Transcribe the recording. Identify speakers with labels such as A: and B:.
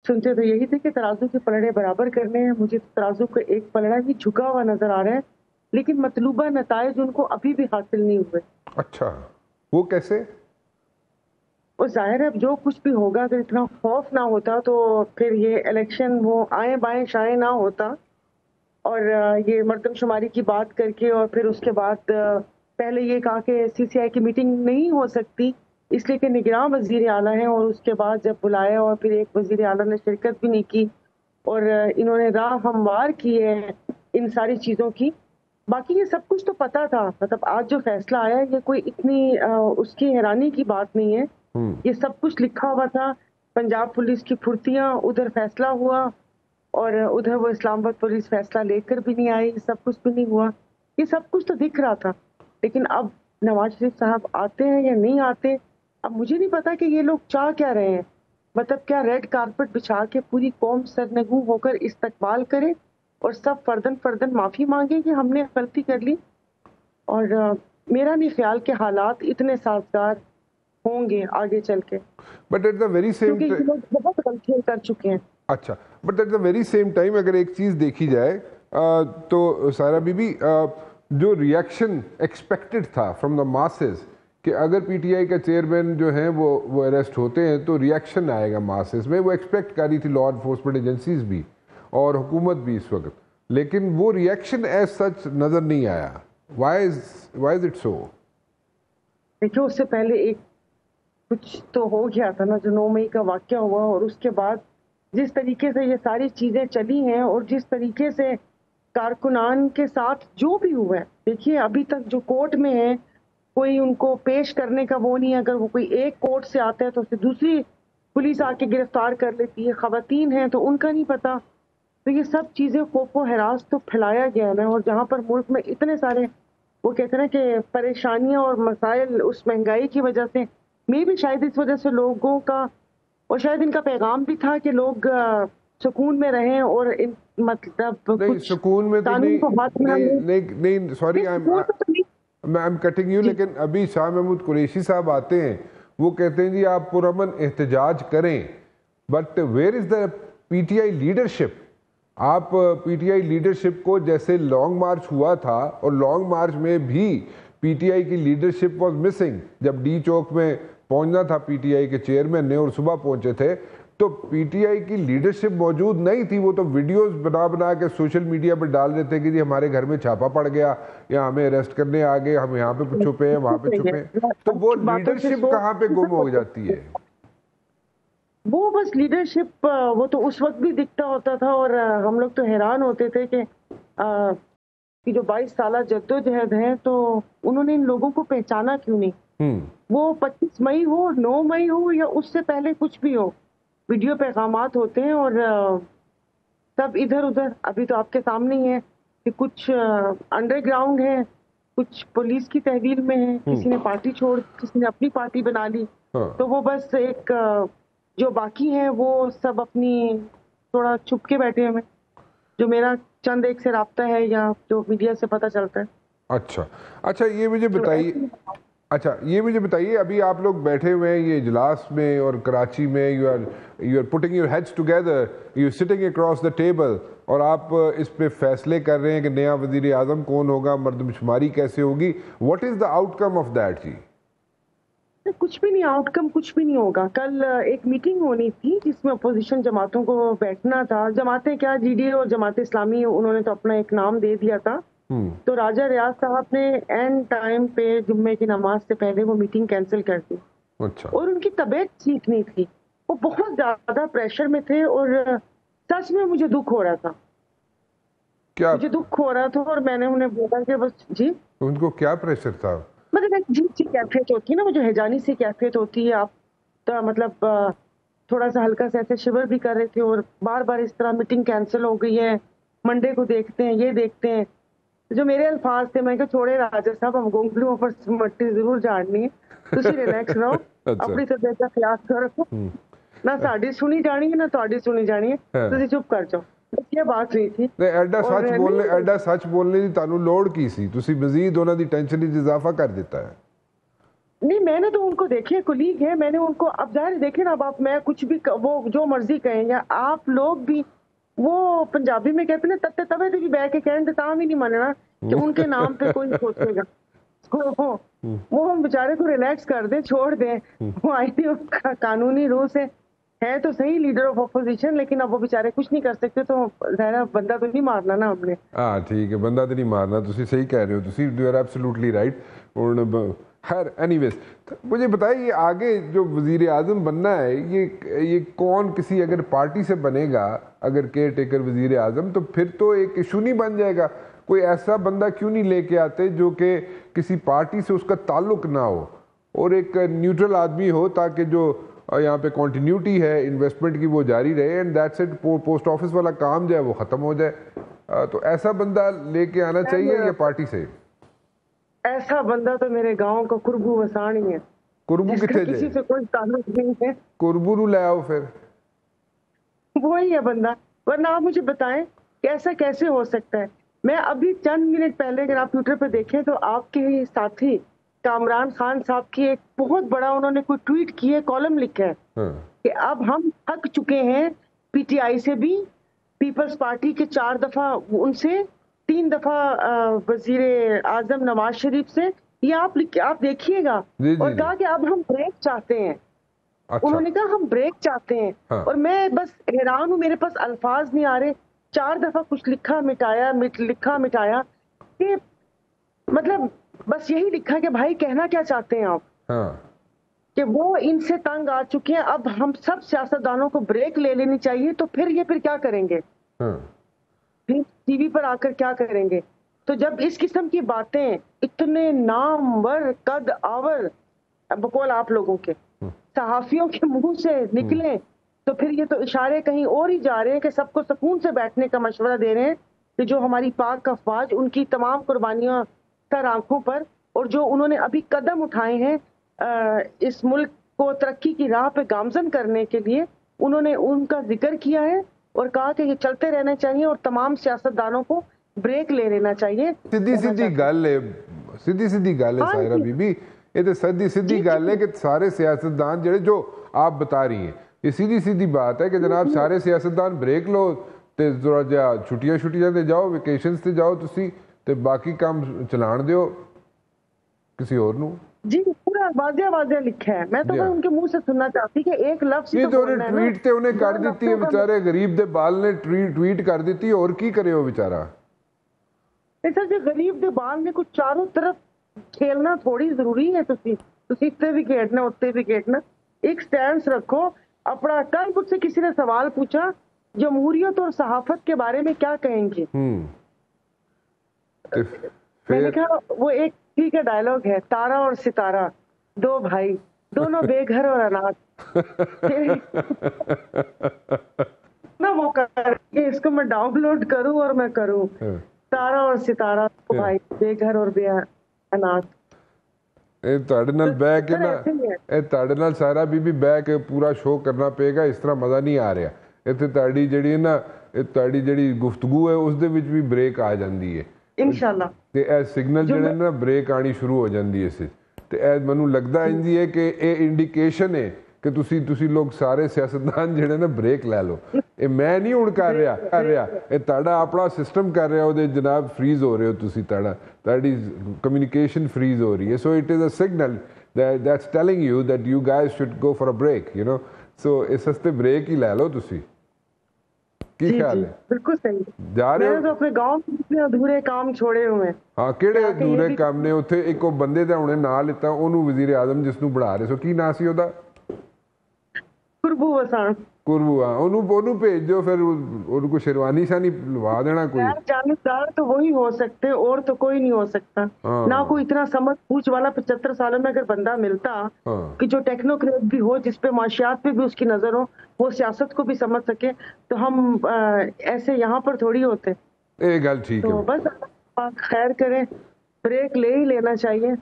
A: سنتے تو یہی تھے کہ ترازو کے پلڑے برابر کرنے ہیں. مجھے ترازو کا ایک پلڑا ہی جھکا ہوا نظر آ رہا ہے, لیکن مطلوبہ نتائج ان کو ابھی بھی حاصل نہیں ہوئے.
B: اچھا, وہ کیسے؟
A: وہ ظاہر ہے جو کچھ بھی ہوگا اگر اتنا خوف نہ ہوتا تو پھر یہ الیکشن وہ آئیں بائیں شائیں نہ ہوتا, اور یہ مردم شماری کی بات کر کے اور پھر اس کے بعد پہلے یہ کہا کہ سی سی آئی کی میٹنگ نہیں ہو سکتی اس لیے کہ نگراں وزیر اعلیٰ ہیں, اور اس کے بعد جب بلایا اور پھر ایک وزیر اعلیٰ نے شرکت بھی نہیں کی اور انہوں نے راہ ہموار کی ہے ان ساری چیزوں کی. باقی یہ سب کچھ تو پتا تھا, مطلب آج جو فیصلہ آیا یہ کوئی اتنی اس کی حیرانی کی بات نہیں ہے, یہ سب کچھ لکھا ہوا تھا. پنجاب پولیس کی پھرتیاں, ادھر فیصلہ ہوا اور ادھر وہ اسلام آباد پولیس فیصلہ لے کر بھی نہیں آئی, سب کچھ بھی نہیں ہوا. یہ سب کچھ تو دکھ رہا تھا, لیکن اب نواز شریف صاحب آتے ہیں یا نہیں آتے, اب مجھے نہیں پتا کہ یہ لوگ چاہ کیا رہے ہیں. مطلب کیا ریڈ کارپٹ بچھا کے پوری قوم سرنگوں ہو کر استقبال کرے اور سب فردن فردن معافی مانگے کہ ہم نے غلطی کر لی. اور میرا نہیں خیال کہ حالات اتنے سازگار ہوں گے آگے چل کے,
B: but at the very same
A: کیونکہ یہ لوگ بہت غلطیاں کر چکے ہیں.
B: اچھا, but at the very same time اگر ایک چیز دیکھی جائے تو سائرہ بی بی, جو ریئیکشن ایکسپیکٹڈ تھا فرام دا ماسز کہ اگر پی ٹی آئی کا چیئرمین جو ہیں وہ اریسٹ ہوتے ہیں تو ریئیکشن آئے گا ماسز میں, وہ ایکسپیکٹ کر رہی تھی لا انفورسمنٹ ایجنسیز بھی اور حکومت بھی اس وقت, لیکن وہ ریئیکشن ایز سچ نظر نہیں آیا. Why is it so?
A: دیکھو اس سے پہلے ایک کچھ تو ہو گیا تھا نا, جو 9 مئی کا واقعہ ہوا, اور اس کے بعد جس طریقے سے یہ ساری چیزیں چلی ہیں اور جس طریقے سے کارکنان کے ساتھ جو بھی ہوا ہے, دیکھیے ابھی تک جو کورٹ میں ہے کوئی ان کو پیش کرنے کا وہ نہیں ہے. اگر وہ کوئی ایک کورٹ سے آتا ہے تو اسے دوسری پولیس آ کے گرفتار کر لیتی ہے. خواتین ہیں تو ان کا نہیں پتا. تو یہ سب چیزیں خوف و ہراس تو پھیلایا گیا نا, اور جہاں پر ملک میں اتنے سارے وہ کہتے ہیں نا کہ پریشانیاں اور مسائل اس مہنگائی کی وجہ سے, میں بھی شاید اس وجہ سے لوگوں کا, اور شاید ان کا پیغام بھی تھا کہ لوگ سکون میں رہیں اور مطلب
B: نہیں سکون میں تو نہیں sorry I am cutting you, لیکن ابھی شاہ محمود قریشی صاحب آتے ہیں, وہ کہتے ہیں جی آپ پرامن احتجاج کریں, but where is the P T I leadership? آپ پی ٹی آئی لیڈرشپ کو, جیسے لانگ مارچ ہوا تھا اور لانگ مارچ میں بھی پی ٹی آئی کی لیڈرشپ واز مسنگ, جب ڈی چوک میں پہنچنا تھا پی ٹی آئی کے چیئرمین نے اور صبح پہنچے تھے تو پی ٹی آئی کی لیڈرشپ موجود نہیں تھی. وہ تو ویڈیوز بنا کے سوشل میڈیا پہ ڈال دیتے کہ جی ہمارے گھر میں چھاپا پڑ گیا یا ہمیں اریسٹ کرنے آ گئے, ہم یہاں پہ چھپے ہیں وہاں پہ چھپے ہیں. تو وہ لیڈرشپ کہاں پہ گم ہو جاتی ہے؟
A: وہ بس لیڈرشپ وہ تو اس وقت بھی دکھتا ہوتا تھا, اور ہم لوگ تو حیران ہوتے تھے کہ جو 22 سالہ جدوجہد ہے تو انہوں نے ان لوگوں کو پہچانا کیوں نہیں. وہ 25 مئی ہو, 9 مئی ہو یا اس سے پہلے کچھ بھی ہو, ویڈیو پیغامات ہوتے ہیں اور سب ادھر ادھر. ابھی تو آپ کے سامنے ہی ہے کہ کچھ انڈر گراؤنڈ ہے, کچھ پولیس کی تحویل میں ہے, کسی نے پارٹی چھوڑ, کسی نے اپنی پارٹی بنا لی. تو وہ بس ایک جو باقی ہیں وہ سب اپنی تھوڑا چھپ کے بیٹھے ہیں, جو میرا چند ایک سے رابطہ ہے یا جو میڈیا سے پتہ چلتا ہے.
B: اچھا یہ مجھے بتائیے ابھی آپ لوگ بیٹھے ہوئے ہیں یہ اجلاس میں اور کراچی میں, you are putting your heads together, you are sitting across the table, اور آپ اس پہ فیصلے کر رہے ہیں کہ نیا وزیر اعظم کون ہوگا, مردم شماری کیسے ہوگی. What is the outcome of that? جی
A: کچھ بھی نہیں, آؤٹ کم کچھ بھی نہیں ہوگا. کل ایک میٹنگ ہونی تھی جس میں اپوزیشن جماعتوں کو بیٹھنا تھا. جماعتیں کیا, جی ڈی اے اور جماعت اسلامی, انہوں نے تو اپنا ایک نام دے دیا تھا. تو راجہ ریاض صاحب نے اینڈ ٹائم پہ جمعے کی نماز سے پہلے وہ میٹنگ کینسل کر دی. اور ان کی طبیعت ٹھیک نہیں تھی, وہ بہت زیادہ پریشر میں تھے, اور سچ میں مجھے دکھ ہو رہا تھا. مجھے دکھ ہو رہا تھا اور میں نے انہیں بولا کہ بس جی
B: ان کو کیا پریشر تھا؟
A: مطلب ایک جیب سی کیفیت ہوتی ہے نا, وہ جو ہیجانی سی کیفیت ہوتی ہے, آپ تو مطلب تھوڑا سا ہلکا سا ایسے شیور بھی کر رہے تھے, اور بار بار اس طرح میٹنگ کینسل ہو گئی ہے, منڈے کو دیکھتے ہیں, یہ دیکھتے ہیں. جو میرے الفاظ تھے, میں کہا چھوڑے راجہ صاحب, ہم گونگلوں پر مٹی ضرور جھاڑنی ہے, تسی ریلیکس رہو, اپنی طبیعت کا خیال رکھو, نہ ساڈی سنی جانی ہے نہ تہاڈی سنی جانی ہے, تسی چپ کر جاؤ. یہ بات ہوئی تھی.
B: ایڈا سچ بولنے دی تانوں لوڑ کی سی؟ تسی مزید انہاں دی ٹینشن وچ اضافہ کر دیتا ہے.
A: نہیں میں نے تو ان کو دیکھے, کولیگ ہے, میں نے ان کو, اب ظاہر دیکھے نا, اب آپ میں کچھ بھی وہ جو مرضی کہیں یا آپ لوگ بھی, وہ پنجابی میں کہتے ہیں نا تتے تبے تے بھی بہ کے کہیں تا بھی نہیں مننا کہ ان کے نام پہ کوئی سوچے گا. وہ ہم بیچارے کو ریلیکس کر دیں, چھوڑ دیں. وہ آئی تھی قانونی روح سے ہے تو صحیح لیڈر آف اپوزیشن, لیکن اب وہ بیچارے کچھ نہیں کر سکتے, تو ظاہر بندہ تو نہیں مارنا نا ہم نے.
B: ہاں ٹھیک ہے, بندہ تو نہیں مارنا, تسی صحیح کہہ رہے ہو, تسی یو آر ایبسلیوٹلی رائٹ. خیر اینی ویز مجھے بتائیے یہ آگے جو وزیر اعظم بننا ہے یہ کون, کسی اگر پارٹی سے بنے گا اگر کیئر ٹیکر وزیر اعظم, تو پھر تو ایک ایشو نہیں بن جائے گا؟ کوئی ایسا بندہ کیوں نہیں لے کے آتے جو کہ کسی پارٹی سے اس کا تعلق نہ ہو اور ایک نیوٹرل آدمی ہو, تاکہ جو یہاں پہ کنٹینیوٹی ہے انویسٹمنٹ کی وہ جاری رہے, and that's it, post office والا کام جو ہے وہ ختم ہو جائے. تو ایسا بندہ لے کے آنا چاہیے یا پارٹی سے؟
A: ایسا بندہ تو میرے گاؤں کا قربو وسان ہی ہے.
B: قربو کتنے جائے؟
A: کسی سے کوئی تعلق نہیں ہے.
B: قربو نو لے آؤ پھر,
A: وہی ہے بندہ. ورنہ آپ مجھے بتائیں کہ ایسا کیسے ہو سکتا ہے؟ میں ابھی چند منٹ پہلے اگر آپ ٹویٹر پہ دیکھیں تو آپ کے ہی ساتھی کامران خان صاحب کی ایک بہت بڑا انہوں نے کوئی ٹویٹ کی ہے, کالم لکھا ہے کہ اب ہم تھک چکے ہیں پی ٹی آئی سے بھی, پیپلز پارٹی کے 4 دفعہ ان سے, 3 دفعہ وزیر اعظم نواز شریف سے, یہ آپ دیکھیے گا. اور کہا کہ اب ہم بریک چاہتے ہیں. انہوں نے کہا ہم بریک چاہتے ہیں. اور میں بس حیران ہوں, میرے پاس الفاظ نہیں آ رہے. 4 دفعہ کچھ لکھا مٹایا کہ مطلب بس یہی لکھا کہ بھائی کہنا کیا چاہتے ہیں آپ, کہ وہ ان سے تنگ آ چکے ہیں, اب ہم سب سیاستدانوں کو بریک لے لینی چاہیے. تو پھر کیا کریں گے؟ پھر ٹی وی پر آ کر کیا کریں گے؟ تو جب اس قسم کی باتیں اتنے نامور قد آور بقول آپ لوگوں کے صحافیوں کے منہ سے نکلیں, تو پھر یہ تو اشارے کہیں اور ہی جا رہے ہیں کہ سب کو سکون سے بیٹھنے کا مشورہ دے رہے ہیں کہ جو ہماری پاک افواج, ان کی تمام قربانیاں سر آنکھوں پر, اور جو انہوں نے ابھی قدم اٹھائے ہیں اس ملک کو ترقی کی راہ پہ گامزن کرنے کے لیے, انہوں نے ان کا ذکر کیا ہے اور کہا کہ یہ چلتے رہنا چاہیے اور تمام سیاستدانوں کو بریک لے لینا چاہیے.
B: سیدھی گل ہے سائرہ بی بی, یہ تو سیدھی گل ہے کہ سارے سیاستدان جو آپ بتا رہی ہیں, یہ سیدھی بات ہے کہ جناب سارے سیاستدان بریک لو تے ذرا جا چھٹیاں تے جاؤ, ویکیشنز تے جاؤ تسی, تے باقی کام چلان دیو کسی اور نو.
A: جی پورا واضح لکھا ہے. میں تو ان کے منہ سے سننا چاہتی کہ ایک لفظ
B: نہیں تو انہیں ٹویٹ تے انہیں کر دیتی ہے بیچارے غریب دے بال نے ٹویٹ کر دیتی, اور کی کرے ہو بیچارہ.
A: سر جو غریب دے بال نے کچھ چاروں طرف کھیلنا تھوڑی ضروری ہے. تسی اتنے بھی کھیلنا اتنے بھی کھیلنا, ایک سٹینس رکھو اپنا. کل مجھ سے کسی نے سوال پوچھا جمہوریت اور صحافت کے بارے میں کیا کہیں گے, میں نے کہا وہ ایک ٹھیک ہے ڈائلاگ ہے, تارا اور ستارہ 2 بھائی دونوں بے گھر اور اناج. نہ موقع کہ اس کو میں ڈاؤن لوڈ کروں اور میں کروں, تارا اور ستارہ 2 بھائی بے گھر اور بے اناج.
B: تہاڈے نال بہ کے نا تہاڈے نال سارا بی بہ کے پورا شو کرنا پے گا, اس طرح مزہ نہیں آ رہا. اتنے تہاڈی جڑی ہے نا, تہاڈی جڑی گفتگو ہے اس دے وچ بھی بریک آ جاندی ہے
A: انشاءاللہ,
B: تے اے سگنل جڑے نا بریک آنی شروع ہو جاندی ہے اس وچ. تے اے مینوں لگدا انجی ہے کہ اے انڈیکیشن ہے کہ تسی لوگ سارے سیاستدان جڑے نا بریک لے لو. اے میں نہیں ہن کر رہا, اے تہاڈا اپنا سسٹم کر رہا, او جناب فریز ہو رہے ہو تسی, تہاڈی کمیونیکیشن فریز ہو رہی ہے. So it is a signal that's telling you that you guys should go for a break, you know. So اس ہستے بریک ہی لے لو تسی. کی خیال ہے؟
A: بالکل صحیح. میں نے تو اپنے گاؤں میں ادھورے کام چھوڑے ہوئے.
B: ہاں کیڑے ادھورے کام نے اتھے؟ ایک وہ بندے دا ہنے نام لیتا اونوں وزیر اعظم جس نو بڑھا رہے سو, کی نام سی او دا؟
A: قربو وسان.
B: قربو, ہاں اونوں بھیج دیو, پھر ان کو شیروانی شانی لوا دینا کوئی.
A: جانبدار تو وہی ہو سکتے اور تو کوئی نہیں ہو سکتا. نہ کوئی اتنا سمجھ پوچھ والا 75 سالوں میں اگر بندہ ملتا کہ جو ٹیکنوکریٹ بھی ہو, جس پہ معاشیات پہ بھی اس کی نظر ہو, وہ سیاست کو بھی سمجھ سکے, تو ہم ایسے یہاں پر تھوڑی ہوتے.
B: یہ گل ٹھیک ہے.
A: تو بس خیر کریں, بریک لے ہی لینا چاہیے.